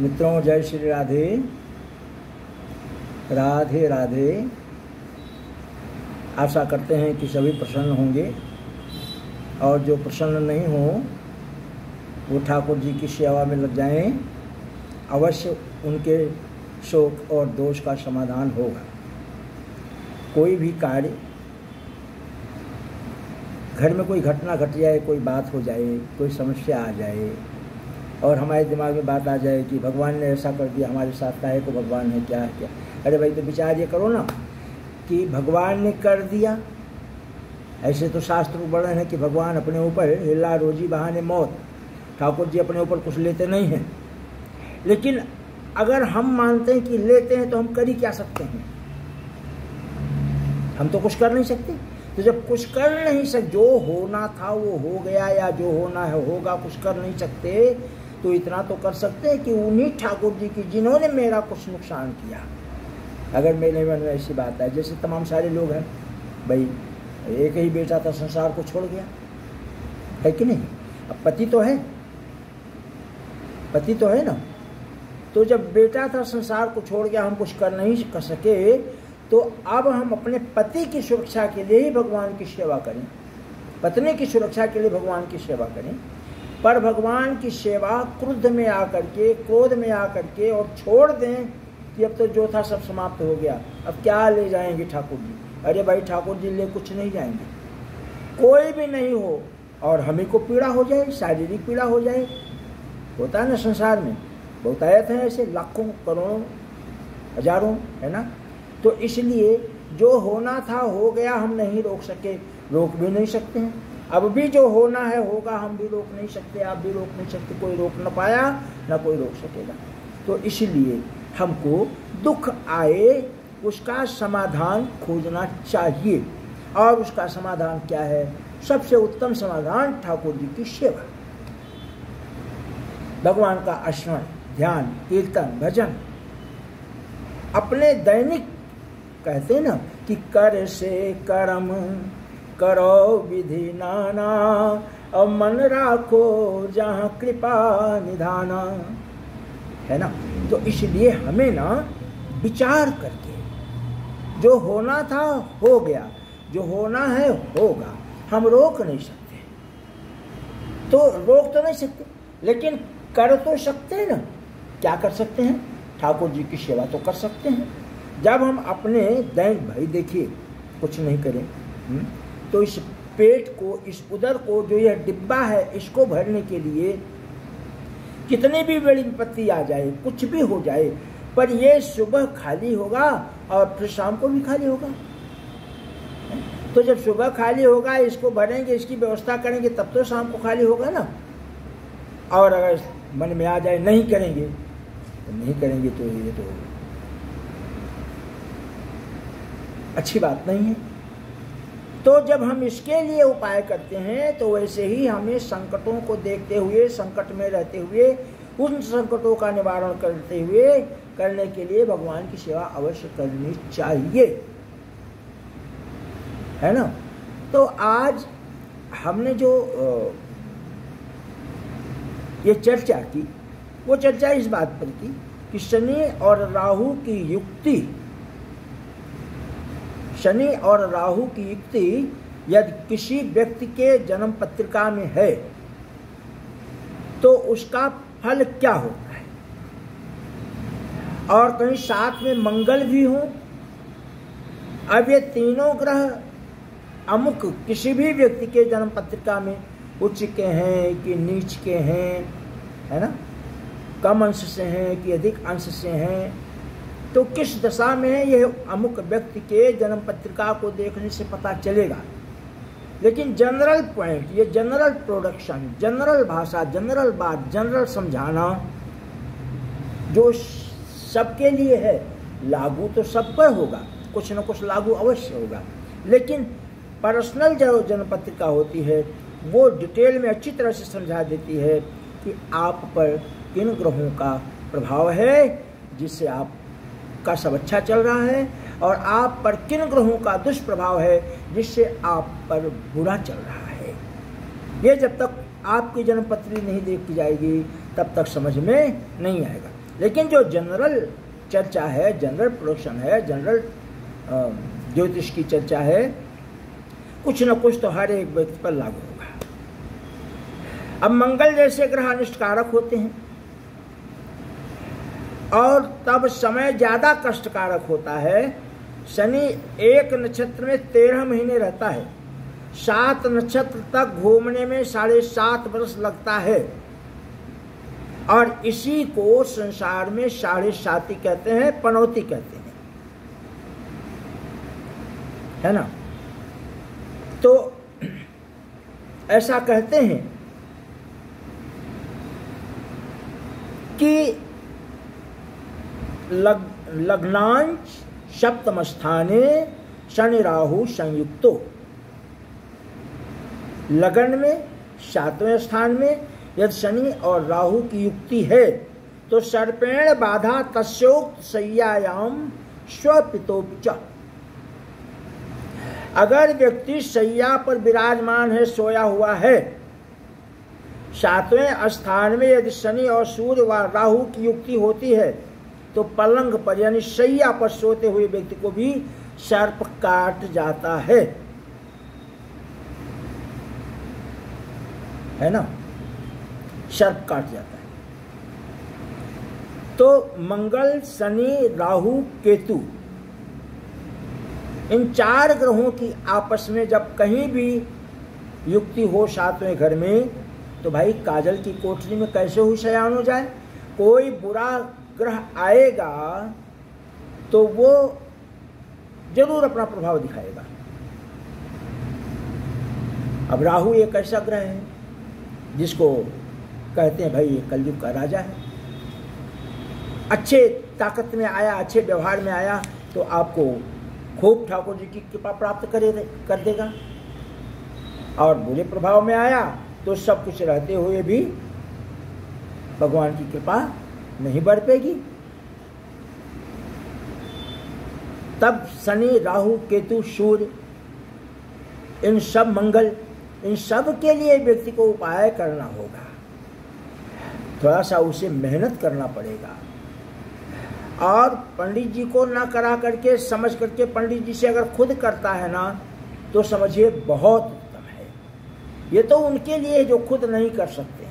मित्रों, जय श्री राधे। राधे राधे। आशा करते हैं कि सभी प्रसन्न होंगे और जो प्रसन्न नहीं हो वो ठाकुर जी की सेवा में लग जाएं। अवश्य उनके शोक और दोष का समाधान होगा। कोई भी कार्य, घर में कोई घटना घट जाए, कोई बात हो जाए, कोई समस्या आ जाए और हमारे दिमाग में बात आ जाए कि भगवान ने ऐसा कर दिया, हमारे साथ काहे को भगवान है, क्या है क्या। अरे भाई, तो विचार ये करो ना कि भगवान ने कर दिया। ऐसे तो शास्त्र में वर्णन है कि भगवान अपने ऊपर हिला रोजी बहाने मौत, ठाकुर जी अपने ऊपर कुछ लेते नहीं हैं। लेकिन अगर हम मानते हैं कि लेते हैं तो हम कर ही क्या सकते हैं? हम तो कुछ कर नहीं सकते। तो जब कुछ कर नहीं सकते, जो होना था वो हो गया या जो होना है होगा, कुछ कर नहीं सकते, तो इतना तो कर सकते हैं कि उन्हीं ठाकुर जी की जिन्होंने मेरा कुछ नुकसान किया। अगर मेरे मन में ऐसी बात है, जैसे तमाम सारे लोग हैं, भाई एक ही बेटा था, संसार को छोड़ गया, है कि नहीं? अब पति तो है, पति तो है ना। तो जब बेटा था, संसार को छोड़ गया, हम कुछ कर नहीं कर सके, तो अब हम अपने पति की सुरक्षा के लिए ही भगवान की सेवा करें, पत्नी की सुरक्षा के लिए भगवान की सेवा करें। पर भगवान की सेवा क्रोध में आकर के, क्रोध में आकर के और छोड़ दें कि अब तो जो था सब समाप्त हो गया, अब क्या ले जाएंगे ठाकुर जी। अरे भाई, ठाकुर जी ले कुछ नहीं जाएंगे, कोई भी नहीं हो, और हमें को पीड़ा हो जाए, शारीरिक पीड़ा हो जाए। होता है ना संसार में, बहुतायत है ऐसे, लाखों करोड़ों हजारों, है ना। तो इसलिए जो होना था हो गया, हम नहीं रोक सके, रोक भी नहीं सकते हैं। अब भी जो होना है होगा, हम भी रोक नहीं सकते, आप भी रोक नहीं सकते, कोई रोक न पाया, ना कोई रोक सकेगा। तो इसलिए हमको दुख आए उसका समाधान खोजना चाहिए। और उसका समाधान क्या है? सबसे उत्तम समाधान ठाकुर जी की सेवा, भगवान का स्मरण, ध्यान, कीर्तन, भजन। अपने दैनिक कहते हैं ना कि कर से कर्म करो विधि नाना, और मन राखो जहाँ कृपा निधाना, है ना। तो इसलिए हमें ना विचार करके, जो होना था हो गया, जो होना है होगा, हम रोक नहीं सकते, तो रोक तो नहीं सकते, लेकिन कर तो सकते हैं ना। क्या कर सकते हैं? ठाकुर जी की सेवा तो कर सकते हैं। जब हम अपने दैनिक, भाई देखिए, कुछ नहीं करें तो इस पेट को, इस उदर को, जो यह डिब्बा है, इसको भरने के लिए कितनी भी बड़ी विपत्ति आ जाए, कुछ भी हो जाए, पर ये सुबह खाली होगा और फिर शाम को भी खाली होगा। तो जब सुबह खाली होगा, इसको भरेंगे, इसकी व्यवस्था करेंगे, तब तो शाम को खाली होगा ना। और अगर मन में आ जाए नहीं करेंगे, तो नहीं करेंगे, तो ये तो अच्छी बात नहीं है। तो जब हम इसके लिए उपाय करते हैं, तो वैसे ही हमें संकटों को देखते हुए, संकट में रहते हुए, उन संकटों का निवारण करते हुए, करने के लिए भगवान की सेवा अवश्य करनी चाहिए, है ना। तो आज हमने जो ये चर्चा की, वो चर्चा इस बात पर की कि शनि और राहु की युक्ति, शनि और राहु की युक्ति यदि किसी व्यक्ति के जन्म पत्रिका में है तो उसका फल क्या होता है। और कहीं साथ में मंगल भी हो। अब ये तीनों ग्रह अमुक किसी भी व्यक्ति के जन्म पत्रिका में उच्च के हैं कि नीच के हैं, है ना, कम अंश से हैं कि अधिक अंश से हैं, तो किस दशा में है, यह अमुक व्यक्ति के जन्म पत्रिका को देखने से पता चलेगा। लेकिन जनरल पॉइंट, ये जनरल प्रोडक्शन, जनरल भाषा, जनरल बात, जनरल समझाना जो सबके लिए है, लागू तो सब पर होगा, कुछ न कुछ लागू अवश्य होगा। लेकिन पर्सनल जो जन्म पत्रिका होती है, वो डिटेल में अच्छी तरह से समझा देती है कि आप पर किन ग्रहों का प्रभाव है जिससे आपका सब अच्छा चल रहा है, और आप पर किन ग्रहों का दुष्प्रभाव है जिससे आप पर बुरा चल रहा है। ये जब तक आपकी जन्मपत्री नहीं देखी जाएगी तब तक समझ में नहीं आएगा। लेकिन जो जनरल चर्चा है, जनरल प्रोडक्शन है, जनरल ज्योतिष की चर्चा है, कुछ न कुछ तो हर एक व्यक्ति पर लागू होगा। अब मंगल जैसे ग्रह अनिष्टकारक होते हैं और तब समय ज्यादा कष्टकारक होता है। शनि एक नक्षत्र में 13 महीने रहता है, 7 नक्षत्र तक घूमने में 7.5 वर्ष लगता है और इसी को संसार में 7.5 कहते हैं, पनौती कहते हैं, है ना। तो ऐसा कहते हैं कि लग्नांश सप्तम स्थाने शनि राहु संयुक्तो, लगन में 7वें स्थान में यदि शनि और राहु की युक्ति है तो सर्पेण बाधा तस्योक्त शय्यायाम स्वपितोपच। अगर व्यक्ति शैया पर विराजमान है, सोया हुआ है, 7वें स्थान में यदि शनि और सूर्य व राहु की युक्ति होती है तो पलंग पर यानी शैया पर सोते हुए व्यक्ति को भी सर्प काट जाता है ना, सर्प काट जाता है। तो मंगल, शनि, राहु, केतु, इन 4 ग्रहों की आपस में जब कहीं भी युक्ति हो 7वें घर में तो भाई काजल की कोठरी में कैसे हुई शयान हो जाए। कोई बुरा ग्रह आएगा तो वो जरूर अपना प्रभाव दिखाएगा। अब राहु एक ऐसा ग्रह है जिसको कहते हैं भाई ये कलयुग का राजा है। अच्छे ताकत में आया, अच्छे व्यवहार में आया तो आपको खूब ठाकुर जी की कृपा प्राप्त कर देगा, और बुरे प्रभाव में आया तो सब कुछ रहते हुए भी भगवान की कृपा नहीं बरपेगी। तब शनि, राहु, केतु, सूर्य, इन सब मंगल, इन सब के लिए व्यक्ति को उपाय करना होगा, थोड़ा सा उसे मेहनत करना पड़ेगा। और पंडित जी को ना करा करके समझ करके पंडित जी से अगर खुद करता है ना तो समझिए बहुत उत्तम है। ये तो उनके लिए जो खुद नहीं कर सकते हैं,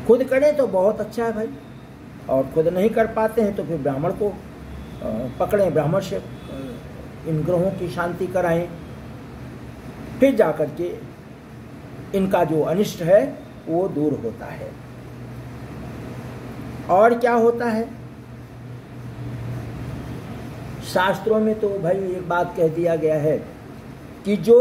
खुद करें तो बहुत अच्छा है भाई, और खुद नहीं कर पाते हैं तो फिर ब्राह्मण को पकड़ें, ब्राह्मण से इन ग्रहों की शांति कराएं, फिर जाकर के इनका जो अनिष्ट है वो दूर होता है। और क्या होता है, शास्त्रों में तो भाई एक बात कह दिया गया है कि जो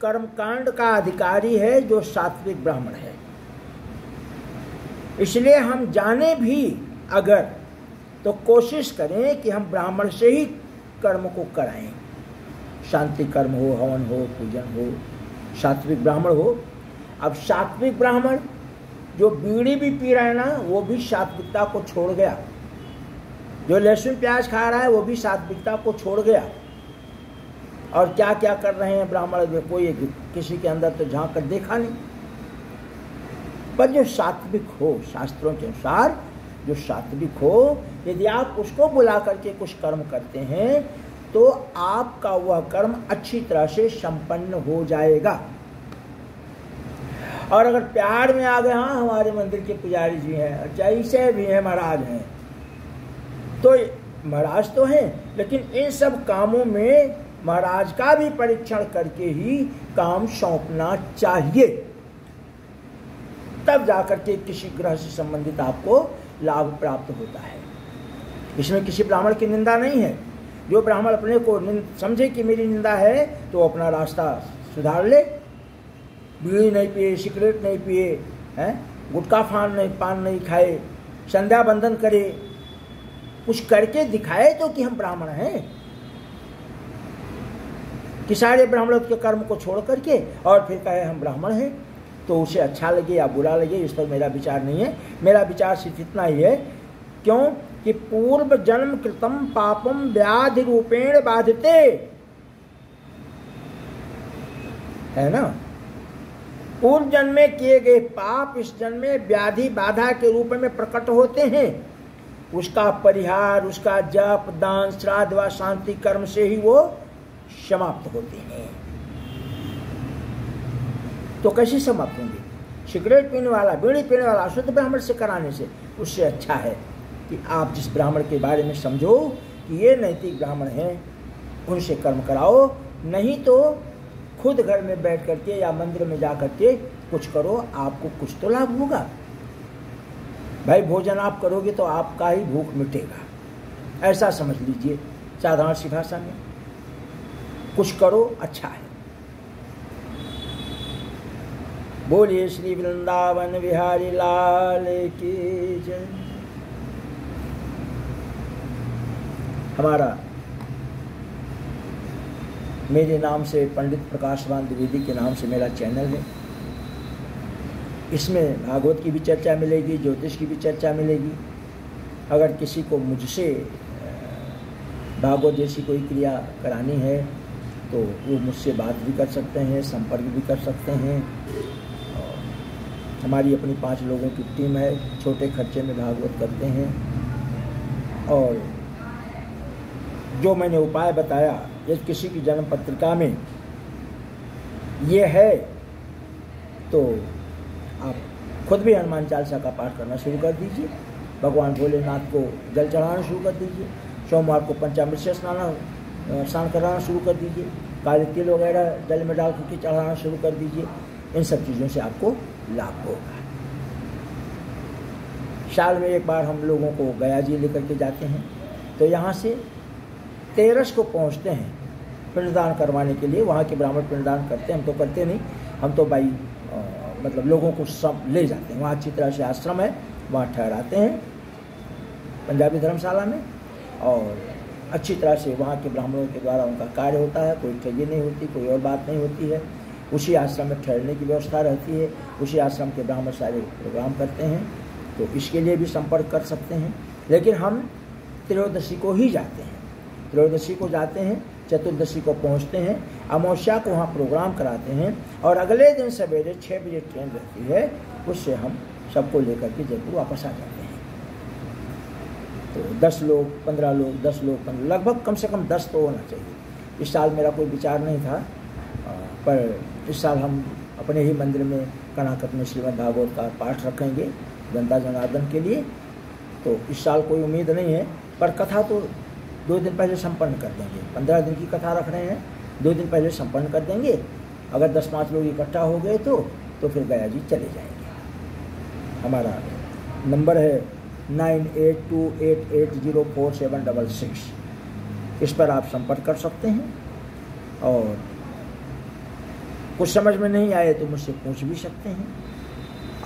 कर्मकांड का अधिकारी है जो सात्विक ब्राह्मण है, इसलिए हम जाने भी अगर तो कोशिश करें कि हम ब्राह्मण से ही कर्म को कराएं, शांति कर्म हो, हवन हो, पूजन हो, सात्विक ब्राह्मण हो। अब सात्विक ब्राह्मण जो बीड़ी भी पी रहा है ना वो भी सात्विकता को छोड़ गया, जो लहसुन प्याज खा रहा है वो भी सात्विकता को छोड़ गया। और क्या क्या कर रहे हैं ब्राह्मण, कोई किसी के अंदर तो झांक कर देखा नहीं। पर जो सात्विक हो, शास्त्रों के अनुसार जो सात्विक हो, यदि आप उसको बुला करके कुछ कर्म करते हैं तो आपका वह कर्म अच्छी तरह से संपन्न हो जाएगा। और अगर प्यार में आ गए, हाँ हमारे मंदिर के पुजारी जी हैं, जैसे भी हैं महाराज हैं, तो महाराज तो हैं, लेकिन इन सब कामों में महाराज का भी परीक्षण करके ही काम सौंपना चाहिए, तब जाकर के किसी ग्रह से संबंधित आपको लाभ प्राप्त होता है। इसमें किसी ब्राह्मण की निंदा नहीं है। जो ब्राह्मण अपने को समझे कि मेरी निंदा है तो अपना रास्ता सुधार ले, बीड़ी नहीं पिए, सिगरेट नहीं पिए, हैं, गुटखा पान नहीं खाए, संध्या बंदन करे, कुछ करके दिखाए तो कि हम ब्राह्मण हैं। कि सारे ब्राह्मणों के कर्म को छोड़ करके और फिर कहे हम ब्राह्मण हैं, तो उसे अच्छा लगे या बुरा लगे इस पर मेरा विचार नहीं है। मेरा विचार सिर्फ इतना ही है, क्यों कि पूर्व जन्म कृतम पापम व्याधि रूपेण बाधिते, है ना। पूर्व जन्म में किए गए पाप इस जन्म में व्याधि बाधा के रूप में प्रकट होते हैं। उसका परिहार, उसका जप, दान, श्राद्ध व शांति कर्म से ही वो समाप्त होते हैं। तो कैसे समाप्त होंगे? सिगरेट पीने वाला, बीड़ी पीने वाला अशुद्ध ब्राह्मण से कराने से उससे अच्छा है कि आप जिस ब्राह्मण के बारे में समझो कि ये नैतिक ब्राह्मण हैं, उनसे कर्म कराओ। नहीं तो खुद घर में बैठ करके या मंदिर में जा करके कुछ करो, आपको कुछ तो लाभ होगा। भाई भोजन आप करोगे तो आपका ही भूख मिटेगा, ऐसा समझ लीजिए। साधारण सी भाषा में कुछ करो, अच्छा है। बोलिए श्री वृंदावन बिहारी लाल की जय। हमारा मेरे नाम से पंडित प्रकाशवान द्विवेदी के नाम से मेरा चैनल है। इसमें भागवत की भी चर्चा मिलेगी, ज्योतिष की भी चर्चा मिलेगी। अगर किसी को मुझसे भागवत जैसी कोई क्रिया करानी है तो वो मुझसे बात भी कर सकते हैं, संपर्क भी कर सकते हैं। हमारी अपनी 5 लोगों की टीम है, छोटे खर्चे में भागवत करते हैं। और जो मैंने उपाय बताया, यदि किसी की जन्म पत्रिका में ये है तो आप खुद भी हनुमान चालीसा का पाठ करना शुरू कर दीजिए। भगवान भोलेनाथ को जल चढ़ाना शुरू कर दीजिए। सोमवार को पंचामृत से स्नान कराना शुरू कर दीजिए। काले तिल वगैरह जल में डाल करके चढ़ाना शुरू कर दीजिए। इन सब चीज़ों से आपको लाभ होगा। साल में एक बार हम लोगों को गया जी लेकर के जाते हैं, तो यहाँ से 13 को पहुँचते हैं पिंडदान करवाने के लिए। वहाँ के ब्राह्मण पिंडदान करते हैं, हम तो करते नहीं। हम तो भाई मतलब लोगों को सब ले जाते हैं। वहाँ अच्छी तरह से आश्रम है, वहाँ ठहराते हैं पंजाबी धर्मशाला में, और अच्छी तरह से वहाँ के ब्राह्मणों के द्वारा उनका कार्य होता है। कोई ठगी नहीं होती, कोई और बात नहीं होती है। उसी आश्रम में ठहरने की व्यवस्था रहती है। उसी आश्रम के ब्राह्मण सारे प्रोग्राम करते हैं, तो इसके लिए भी संपर्क कर सकते हैं। लेकिन हम त्रयोदशी को ही जाते हैं, त्रयोदशी को जाते हैं, चतुर्दशी को पहुंचते हैं, अमावस्या को वहाँ प्रोग्राम कराते हैं, और अगले दिन सवेरे 6 बजे ट्रेन रहती है, उससे हम सबको लेकर के जयपुर वापस आ जाते हैं। तो 10 लोग, 15 लोग, 10 लोग, 15, लगभग कम से कम 10 तो होना चाहिए। इस साल मेरा कोई विचार नहीं था, पर इस साल हम अपने ही मंदिर में कर्नाटक में श्रीमद् भागवत का पाठ रखेंगे जनता जनार्दन के लिए। तो इस साल कोई उम्मीद नहीं है, पर कथा तो 2 दिन पहले संपन्न कर देंगे। 15 दिन की कथा रख रहे हैं, 2 दिन पहले संपन्न कर देंगे। अगर 10-5 लोग इकट्ठा हो गए तो फिर गया जी चले जाएंगे। हमारा नंबर है 9828804766। इस पर आप संपर्क कर सकते हैं, और कुछ समझ में नहीं आए तो मुझसे पूछ भी सकते हैं।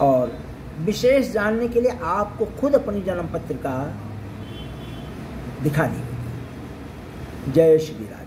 और विशेष जानने के लिए आपको खुद अपनी जन्म पत्रिका दिखानी होगी। जय श्री राम।